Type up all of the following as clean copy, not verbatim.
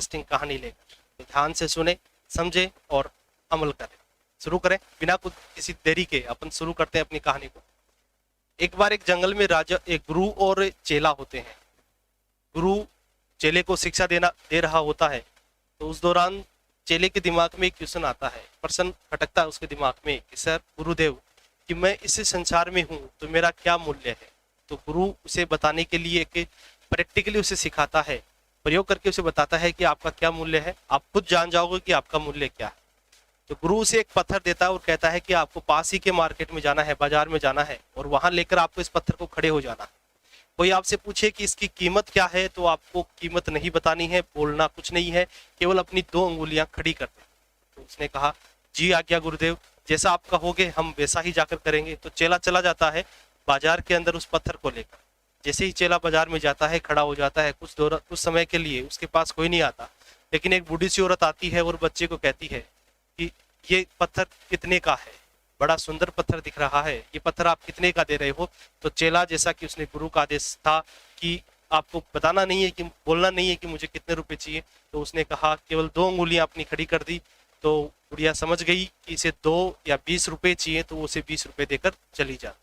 Interesting कहानी लेकर। तो ध्यान से सुने, समझे और अमल करें। शुरू करें बिना कुछ किसी देरी के, अपन शुरू करते हैं अपनी कहानी को। एक बार एक जंगल में राजा, एक गुरु और चेला होते हैं। गुरु चेले को शिक्षा दे रहा होता है। तो उस दौरान चेले के दिमाग में एक क्वेश्चन आता है, प्रश्न खटकता है उसके दिमाग में कि सर गुरुदेव, कि मैं इस संसार में हूँ तो मेरा क्या मूल्य है। तो गुरु उसे बताने के लिए एक प्रैक्टिकली उसे सिखाता है, प्रयोग करके उसे बताता है कि आपका क्या मूल्य है, आप खुद जान जाओगे कि आपका मूल्य क्या है। तो गुरु उसे एक पत्थर देता है और कहता है कि आपको पास ही के मार्केट में जाना है, बाजार में जाना है और वहां लेकर आपको इस पत्थर को खड़े हो जाना है। कोई आपसे पूछे कि इसकी कीमत क्या है तो आपको कीमत नहीं बतानी है, बोलना कुछ नहीं है, केवल अपनी 2 अंगुलियां खड़ी कर दें। तो उसने कहा जी आज्ञा गुरुदेव, जैसा आप कहोगे हम वैसा ही जाकर करेंगे। तो चेला चला जाता है बाजार के अंदर उस पत्थर को लेकर। जैसे ही चेला बाजार में जाता है, खड़ा हो जाता है, कुछ समय के लिए उसके पास कोई नहीं आता, लेकिन एक बूढ़ी सी औरत आती है और बच्चे को कहती है कि ये पत्थर कितने का है, बड़ा सुंदर पत्थर दिख रहा है, ये पत्थर आप कितने का दे रहे हो। तो चेला, जैसा कि उसने गुरु का आदेश था कि आपको बताना नहीं है, कि बोलना नहीं है कि मुझे कितने रुपए चाहिए, तो उसने कहा केवल 2 अंगुलियां अपनी खड़ी कर दी। तो बुढ़िया समझ गई कि इसे 2 या 20 रुपए चाहिए, तो वो उसे 20 रुपए देकर चली जा।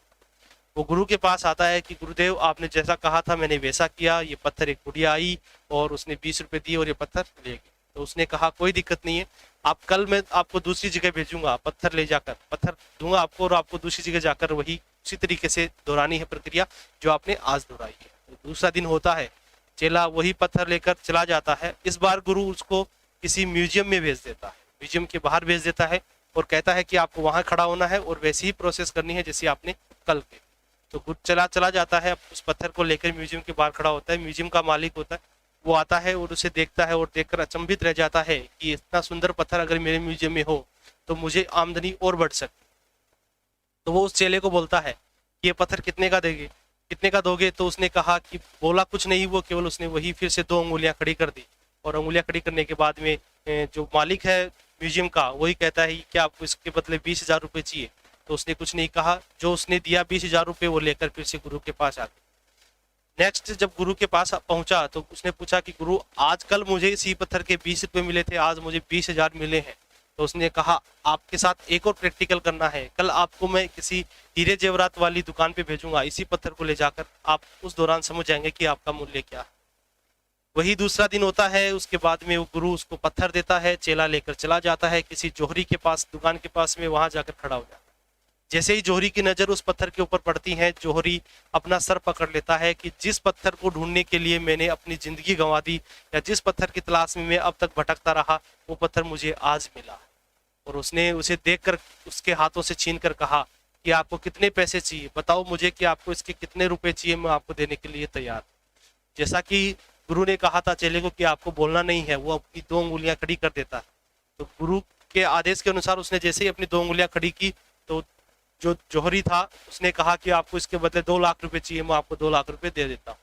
वो गुरु के पास आता है कि गुरुदेव आपने जैसा कहा था मैंने वैसा किया। ये पत्थर, एक बुढ़िया आई और उसने 20 रुपए दिए और ये पत्थर ले गई। तो उसने कहा कोई दिक्कत नहीं है, आप कल मैं आपको दूसरी जगह भेजूंगा, पत्थर ले जाकर पत्थर दूंगा आपको और आपको दूसरी जगह जाकर वही उसी तरीके से दोहरानी है प्रक्रिया जो आपने आज दोहराई है। तो दूसरा दिन होता है, चेला वही पत्थर लेकर चला जाता है। इस बार गुरु उसको किसी म्यूजियम में भेज देता है, म्यूजियम के बाहर भेज देता है और कहता है कि आपको वहां खड़ा होना है और वैसी ही प्रोसेस करनी है जैसे आपने कल के। तो चला जाता है, उस पत्थर को लेकर म्यूजियम के बाहर खड़ा होता है। म्यूजियम का मालिक होता है, वो आता है और उसे देखता है और देखकर अचंभित रह जाता है कि इतना सुंदर पत्थर अगर मेरे म्यूजियम में हो तो मुझे आमदनी और बढ़ सकती। तो वो उस चेले को बोलता है कि ये पत्थर कितने का देंगे, कितने का दोगे। तो उसने कहा कि बोला कुछ नहीं, वो केवल उसने वही फिर से 2 अंगुलियां खड़ी कर दी। और अंगुलियां खड़ी करने के बाद में जो मालिक है म्यूजियम का, वही कहता है कि आपको इसके बदले 20,000 रुपये चाहिए। तो उसने कुछ नहीं कहा, जो उसने दिया 20,000 रुपये वो लेकर फिर से गुरु के पास आ गया। नेक्स्ट जब गुरु के पास पहुंचा तो उसने पूछा कि गुरु आजकल मुझे इसी पत्थर के 20 रुपये मिले थे, आज मुझे 20,000 मिले हैं। तो उसने कहा आपके साथ एक और प्रैक्टिकल करना है, कल आपको मैं किसी हीरे जेवरात वाली दुकान पे भेजूंगा, इसी पत्थर को ले जाकर आप उस दौरान समझ जाएंगे कि आपका मूल्य क्या है। वही दूसरा दिन होता है, उसके बाद में वो गुरु उसको पत्थर देता है, चेला लेकर चला जाता है किसी जोहरी के पास, दुकान के पास में, वहां जाकर खड़ा हो जाता है। जैसे ही जोहरी की नजर उस पत्थर के ऊपर पड़ती है, जोहरी अपना सर पकड़ लेता है कि जिस पत्थर को ढूंढने के लिए मैंने अपनी जिंदगी गंवा दी, या जिस पत्थर की तलाश में मैं अब तक भटकता रहा, वो पत्थर मुझे आज मिला। और उसने उसे देखकर उसके हाथों से छीन कर कहा कि आपको कितने पैसे चाहिए, बताओ मुझे कि आपको इसके कितने रुपए चाहिए, मैं आपको देने के लिए तैयार। जैसा कि गुरु ने कहा था चेले को कि आपको बोलना नहीं है, वो अपनी 2 अंगुलियां खड़ी कर देता है। तो गुरु के आदेश के अनुसार उसने जैसे ही अपनी 2 अंगुलियां खड़ी की तो जो जौहरी था उसने कहा कि आपको इसके बदले 2 लाख रुपए चाहिए, मैं आपको 2 लाख रुपए दे देता हूँ।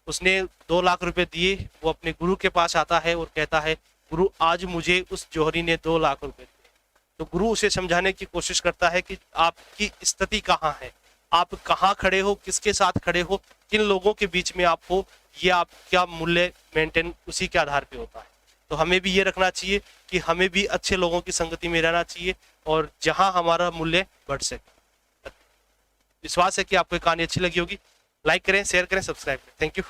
उसने 2 लाख रुपए दिए, वो अपने गुरु के पास आता है और कहता है गुरु आज मुझे उस जौहरी ने 2 लाख रुपए दिए। तो गुरु उसे समझाने की कोशिश करता है कि आपकी स्थिति कहाँ है, आप कहाँ खड़े हो, किसके साथ खड़े हो, किन लोगों के बीच में आप हो, ये आपका मूल्य मेंटेन उसी के आधार पे होता है। तो हमें भी ये रखना चाहिए कि हमें भी अच्छे लोगों की संगति में रहना चाहिए और जहां हमारा मूल्य बढ़ सके। विश्वास है कि आपको कहानी अच्छी लगी होगी। लाइक करें, शेयर करें, सब्सक्राइब करें। Thank you.